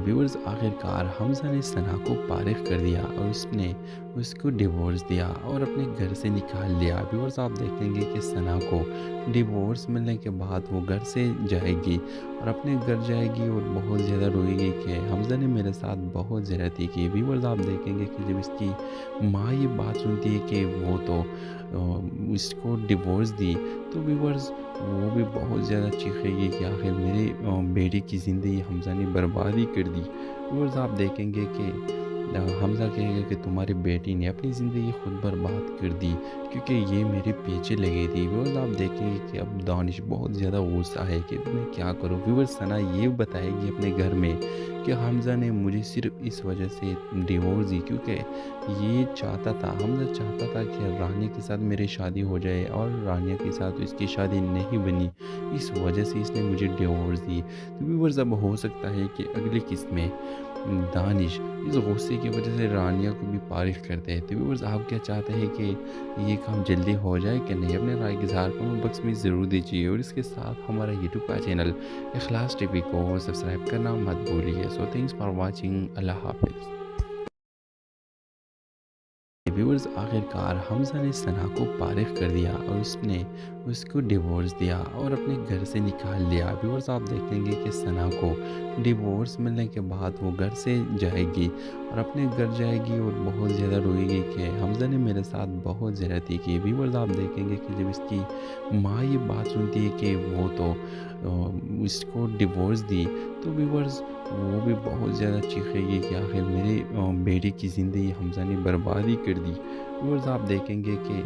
Viewers आखिरکار حمزہ نے ثنا کو فارغ کر دیا اور اس نے اس کو ڈیورس دیا اور اپنے گھر سے نکال لیا۔ व्यूअर्स آپ دیکھیں گے کہ ثنا کو ڈیورس ملنے کے بعد وہ گھر سے جائے گی اور اپنے گھر جائے گی اور بہت زیادہ روئے گی کہ حمزہ نے میرے ساتھ بہت زیادتی کی۔ व्यूअर्स آپ دیکھیں گے کہ جب اس کی ماں یہ بات سنتی ہے کہ وہ تو اس کو ڈیورس دی تو व्यूअर्स وہ بھی بہت زیادہ چیخے گی کہ آخر میری بیٹی کی زندگی حمزہ نے برباد ہی کر دی۔ व्यूअर्स آپ دیکھیں گے کہ حمزہ کہے گا کہ تمہاری بیٹی نے اپنی زندگی خود برباد کر دی کیونکہ یہ میرے پیچھے لگی تھی۔ व्यूअर्स آپ دیکھیں گے کہ اب دانش بہت زیادہ غصہ ہے کہ میں کیا کروں۔ व्यूअर्स ثنا یہ بتائے گی اپنے گھر میں کہ حمزہ نے مجھے صرف اس وجہ سے ڈیورس دی کیونکہ یہ چاہتا تھا، حمزہ چاہتا تھا کہ رانیہ کے ساتھ میری شادی ہو جائے اور رانیہ کے ساتھ اس کی شادی نہیں بنی، اس وجہ سے اس نے مجھے ڈیورس دی۔ تو व्यूअर्स اب ہو سکتا ہے کہ اگلی قسط میں دانش اس غصے کی وجہ سے رانیہ کو بھی فارغ کرتے ہیں۔ تو व्यूअर्स آپ کیا چاہتے ہیں کہ یہ کام جلدی ہو جائے کہ نہیں؟ اپنے رائے کے اظہار کمنٹ باکس میں ضرور دیجیے اور اس کے ساتھ ہمارا یوٹیوب کا چینل اخلاص ٹی وی کو سبسکرائب کرنا مت بھولیے۔ سو تھینکس فار واچنگ، اللہ حافظ۔ व्यूअर्स आखिरकार حمزہ نے ثنا کو فارغ کر دیا اور اس نے اس کو ڈیورس دیا اور اپنے گھر سے نکال لیا۔ व्यूअर्स آپ دیکھیں گے کہ ثنا کو ڈیورس ملنے کے بعد وہ گھر سے جائے گی اور اپنے گھر جائے گی اور بہت زیادہ روئے گی کہ حمزہ نے میرے ساتھ بہت زیادتی کی۔ व्यूअर्स آپ دیکھیں گے کہ جب اس کی ماں یہ بات سنتی ہے کہ وہ تو اس کو ڈیورس دی تو व्यूअर्स وہ بھی بہت زیادہ چیخے گی کہ آخر میری بیٹی کی زندگی حمزہ نے برباد ہی کر دی۔ व्यूअर्स آپ دیکھیں گے کہ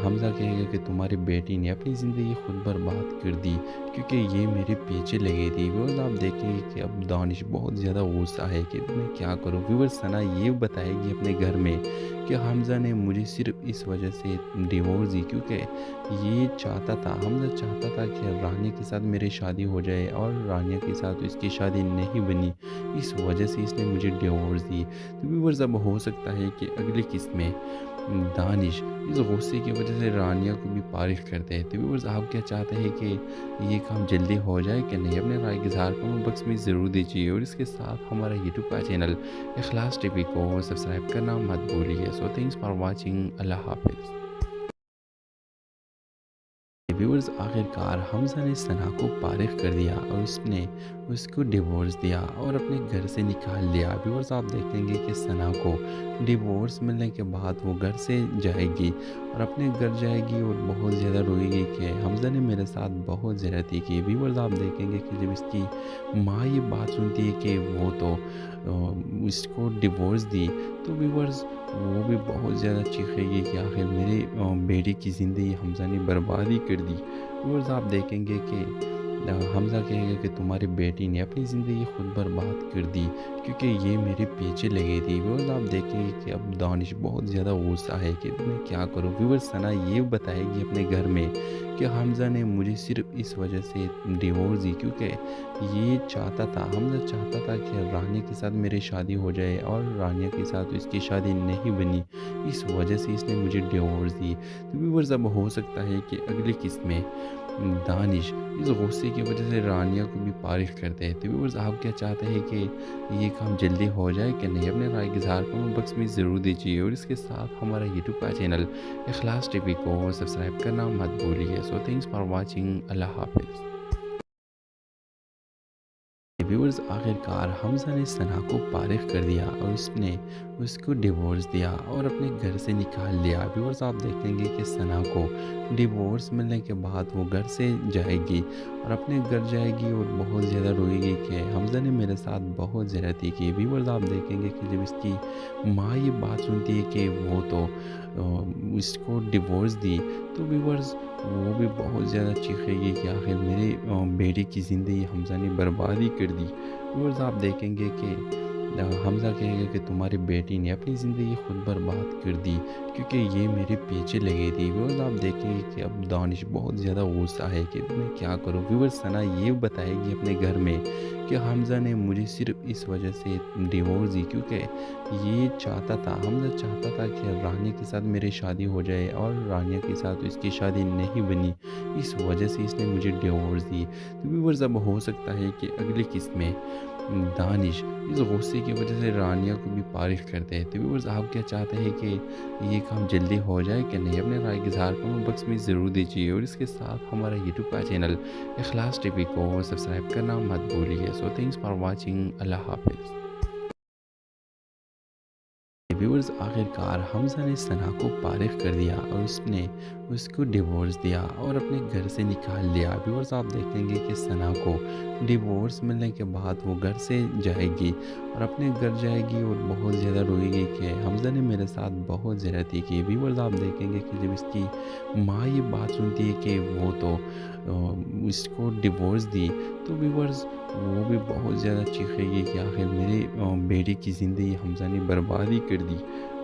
حمزہ کہے گا کہ تمہاری بیٹی نے اپنی زندگی خود برباد کر دی کیونکہ یہ میرے پیچھے لگی تھی۔ व्यूअर्स آپ دیکھیں گے کہ اب دانش بہت زیادہ غصہ ہے کہ میں کیا کروں۔ व्यूअर्स ثنا یہ بتائے گی اپنے گھر میں کہ حمزہ نے مجھے صرف اس وجہ سے ڈیورس دی کیونکہ یہ چاہتا تھا، حمزہ چاہتا تھا کہ رانیہ کے ساتھ میری شادی ہو جائے اور رانیہ کے ساتھ اس کی شادی نہیں بنی، اس وجہ سے اس نے مجھے ڈیورس دی۔ تو व्यूअर्स اب ہو سکتا ہے کہ اگلی قسط میں دانش اس غصے کی وجہ سے رانیہ کو بھی فارغ کرتے ہیں۔ تو व्यूअर्स آپ کیا چاہتے ہیں کہ یہ کام جلدی ہو جائے کہ نہیں؟ اپنے رائے کے اظہار کمنٹ باکس میں ضرور دیجیے اور اس کے ساتھ ہمارا یوٹیوب کا چینل اخلاص ٹی وی کو سبسکرائب کرنا مت بھولیے۔ سو تھینکس فار واچنگ، اللہ حافظ۔ व्यूअर्स आखिरकार حمزہ نے ثنا کو فارغ کر دیا اور اس نے اس کو ڈیورس دیا اور اپنے گھر سے نکال لیا۔ व्यूअर्स آپ دیکھیں گے کہ ثنا کو ڈیورس ملنے کے بعد وہ گھر سے جائے گی اور اپنے گھر جائے گی اور بہت زیادہ روئے گی کہ حمزہ نے میرے ساتھ بہت زیادتی کی۔ व्यूअर्स آپ دیکھیں گے کہ جب اس کی ماں یہ بات سنتی ہے کہ وہ تو اس کو ڈیورس دی تو व्यूअर्स وہ بھی بہت زیادہ چیخے گی کہ آخر میری بیٹی کی زندگی حمزہ نے برباد ہی کر دی۔ व्यूअर्स آپ دیکھیں گے کہ حمزہ کہے گا کہ تمہاری بیٹی نے اپنی زندگی خود برباد کر دی کیونکہ یہ میرے پیچھے لگی تھی۔ व्यूअर्स آپ دیکھیں گے کہ اب دانش بہت زیادہ غصہ ہے کہ میں کیا کروں۔ व्यूअर्स ثنا یہ بتائے گی اپنے گھر میں کہ حمزہ نے مجھے صرف اس وجہ سے ڈیورس دی کیونکہ یہ چاہتا تھا، حمزہ چاہتا تھا کہ رانیہ کے ساتھ میری شادی ہو جائے اور رانیہ کے ساتھ اس کی شادی نہیں بنی، اس وجہ سے اس نے مجھے ڈیورس دی۔ تو व्यूअर्स اب ہو سکتا ہے کہ اگلی قسط میں دانش اس غصے کی وجہ سے رانیہ کو بھی فارغ کرتے ہیں۔ تو व्यूअर्स آپ کیا چاہتے ہیں کہ یہ کام جلدی ہو جائے کہ نہیں؟ اپنے رائے کے اظہار کمنٹ باکس میں ضرور دیجیے اور اس کے ساتھ ہمارا یوٹیوب کا چینل اخلاص ٹی وی کو سبسکرائب کرنا مت بھولیے۔ سو تھینکس فار واچنگ، اللہ حافظ۔ व्यूअर्स आखिरकार حمزہ نے ثنا کو فارغ کر دیا اور اس نے اس کو ڈیورس دیا اور اپنے گھر سے نکال لیا۔ व्यूअर्स آپ دیکھیں گے کہ ثنا کو ڈیورس ملنے کے بعد وہ گھر سے جائے گی اور اپنے گھر جائے گی اور بہت زیادہ روئے گی کہ حمزہ نے میرے ساتھ بہت زیادتی کی۔ व्यूअर्स آپ دیکھیں گے کہ جب اس کی ماں یہ بات سنتی ہے کہ وہ تو اس کو ڈیورس دی تو व्यूअर्स وہ بھی بہت زیادہ چیخے گی کہ آخر میری بیٹی کی زندگی حمزہ نے برباد ہی کر دی۔ व्यूअर्स آپ دیکھیں گے کہ حمزہ کہے گا کہ تمہاری بیٹی نے اپنی زندگی خود برباد کر دی کیونکہ یہ میرے پیچھے لگی تھی۔ व्यूअर्स آپ دیکھیں گے کہ اب دانش بہت زیادہ غصہ ہے کہ میں کیا کروں۔ व्यूअर्स ثنا یہ بتائے گی اپنے گھر میں کہ حمزہ نے مجھے صرف اس وجہ سے ڈیورس دی کیونکہ یہ چاہتا تھا، حمزہ چاہتا تھا کہ رانیہ کے ساتھ میری شادی ہو جائے اور رانیہ کے ساتھ اس کی شادی نہیں بنی، इस वजह से इसने मुझे डिवोर्स दी। तो व्यूअर्स अब हो सकता है कि अगली किस्त में दानिश इस गुस्से की वजह से रानिया को भी फारिग करते हैं। तो व्यूअर्स आप क्या चाहते हैं कि ये काम जल्दी हो जाए कि नहीं? अपने राय के इज़हार कमेंट बॉक्स में ज़रूर दीजिए और इसके साथ हमारा यूट्यूब का चैनल इखलास टीवी को सब्सक्राइब करना मत भूलिए। So thanks for watching. Allah हाफ़िज़। व्यूअर्स आखिरकार हमज़ा ने सना को फारिग कर दिया और उसने उसको डिवोर्स दिया और अपने घर से निकाल दिया। व्यूअर्स आप देखेंगे कि सना को डिवोर्स मिलने के बाद वो घर से जाएगी और अपने घर जाएगी और बहुत ज़्यादा रोएगी कि हमज़ा ने मेरे साथ बहुत ज़्यादती की। व्यूअर्स आप देखेंगे कि जब इसकी माँ ये बात सुनती है कि वो तो इसको डिवोर्स दी, तो व्यूअर्स वो भी बहुत ज़्यादा चीखेगी कि आखिर मेरी बेटी की ज़िंदगी हमज़ा ने बर्बाद ही कर दी।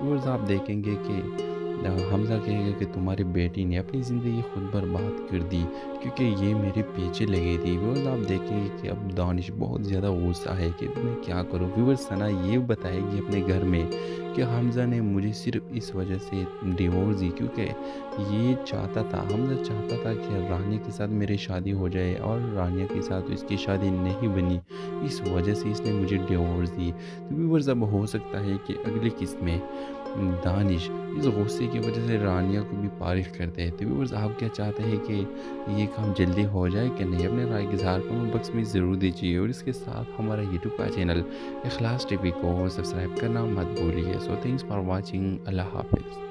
व्यूअर्स आप देखेंगे कि हमज़ा कहेगा कि तुम्हारी बेटी ने अपनी ज़िंदगी खुद बर्बाद कर दी क्योंकि ये मेरे पीछे लगी थी। व्यूअर्स आप देखेंगे कि अब दानिश बहुत ज़्यादा गुस्सा है कि मैं क्या करूँ। व्यूअर्स सना ये बताएगी अपने घर में कि हमज़ा ने मुझे सिर्फ इस वजह से डिवोर्स दी क्योंकि ये चाहता था, हमज़ा चाहता था कि रानिया के साथ मेरी शादी हो जाए और रानिया के साथ इसकी शादी नहीं बनी। इस वजह से इसने मुझे डिवोर्स दी। तो व्यूअर्स अब हो सकता है कि अगली किस्त में दानिश इस गुस्से की वजह से रानिया को भी फारिग करते हैं। तो व्यूअर्स आप क्या चाहते हैं कि ये काम जल्दी हो जाए कि नहीं? अपने राय के इज़हार कमेंट बॉक्स में ज़रूर दीजिए और इसके साथ हमारा यूट्यूब का चैनल इखलास टीवी को सब्सक्राइब करना मत भूलिए। So thanks for watching. Allah हाफ़िज़।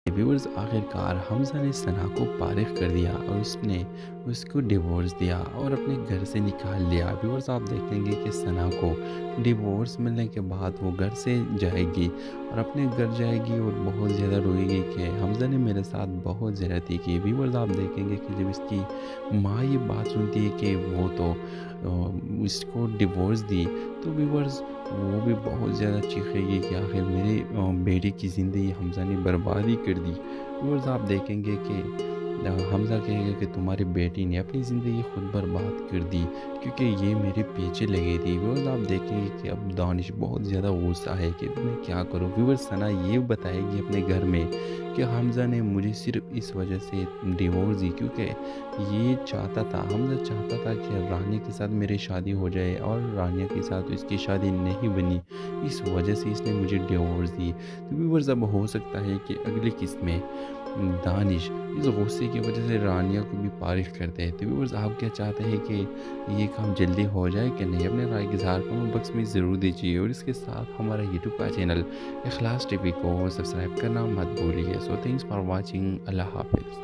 व्यूअर्स आखिरकार हमज़ा ने सना को फारिग कर दिया और उसने उसको डिवोर्स दिया और अपने घर से निकाल दिया। व्यूअर्स आप देखेंगे कि सना को डिवोर्स मिलने के बाद वो घर से जाएगी और अपने घर जाएगी और बहुत ज़्यादा रोएगी कि हमज़ा ने मेरे साथ बहुत ज़्यादती की। व्यूअर्स आप देखेंगे कि जब इसकी माँ ये बात सुनती है कि वो तो इसको डिवोर्स दी, तो व्यूअर्स वो भी बहुत ज़्यादा चीखेगी कि आखिर मेरी बेटी की ज़िंदगी हमज़ा ने बर्बाद ही कर दी। व्यूअर्स आप देखेंगे कि हमज़ा कहेगा कि तुम्हारी बेटी ने अपनी ज़िंदगी खुद बर्बाद कर दी क्योंकि ये मेरे पीछे लगी थी। व्यूअर्स आप देखेंगे कि अब दानिश बहुत ज़्यादा गुस्सा है कि मैं क्या करूँ। व्यूअर्स सना ये बताएगी अपने घर में कि हमज़ा ने मुझे सिर्फ इस वजह से डिवोर्स दी क्योंकि ये चाहता था, हमज़ा चाहता था कि रानिया के साथ मेरी शादी हो जाए और रानिया के साथ इसकी शादी नहीं बनी। इस वजह से इसने मुझे डिवोर्स दी। तो व्यूअर्स अब हो सकता है कि अगली किस्त में दानिश इस गुस्से की वजह से रानिया को भी फारिग करते हैं। तो व्यूअर्स आप क्या चाहते हैं कि ये काम जल्दी हो जाए कि नहीं? अपने राय के इज़हार कमेंट बॉक्स में ज़रूर दीजिए और इसके साथ हमारा यूट्यूब का चैनल इखलास टीवी को सब्सक्राइब करना मत भूलिए। So thanks for watching. Allah हाफ़िज़।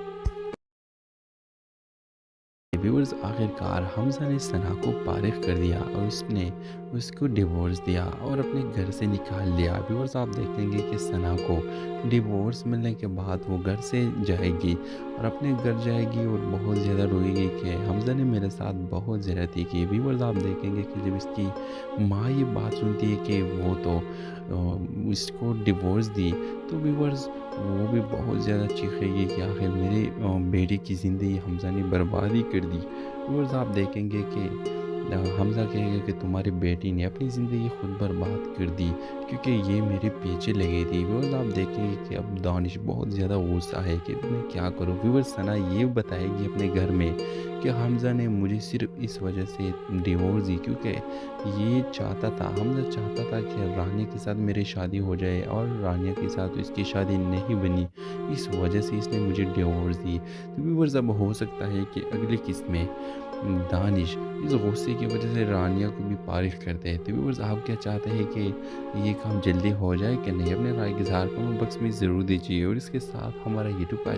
व्यूअर्स आखिरकार हमज़ा ने सना को फारिग कर दिया और उसने उसको डिवोर्स दिया और अपने घर से निकाल दिया। व्यूअर्स आप देखेंगे कि सना को डिवोर्स मिलने के बाद वो घर से जाएगी और अपने घर जाएगी और बहुत ज़्यादा रोएगी कि हमज़ा ने मेरे साथ बहुत ज़्यादती की। व्यूअर्स आप देखेंगे कि जब इसकी माँ ये बात सुनती है कि वो तो इसको डिवोर्स दी, तो व्यूअर्स वो भी बहुत ज़्यादा चीखेगी कि आखिर मेरी बेटी की ज़िंदगी हमज़ा ने बर्बाद ही कर दी। व्यूअर्स आप देखेंगे कि हमज़ा कहेगा कि तुम्हारी बेटी ने अपनी ज़िंदगी खुद बर्बाद कर दी क्योंकि ये मेरे पीछे लगी थी। व्यूअर्स आप देखेंगे कि अब दानिश बहुत ज़्यादा गुस्सा है कि मैं क्या करूँ। व्यूअर्स सना ये बताएगी अपने घर में कि हमज़ा ने मुझे सिर्फ इस वजह से डिवोर्स दी क्योंकि ये चाहता था, हमज़ा चाहता था कि रानिया के साथ मेरी शादी हो जाए और रानिया के साथ इसकी शादी नहीं बनी। इस वजह से इसने मुझे डिवोर्स दी। तो व्यूअर्स अब हो सकता है कि अगली किस्त में दानिश इस गुस्से की वजह से रानिया को भी फारिग करते हैं। तो व्यूअर्स आप क्या चाहते हैं कि ये काम जल्दी हो जाए कि नहीं? अपने राय के इज़हार कमेंट बॉक्स में ज़रूर दीजिए और इसके साथ हमारा यूट्यूब का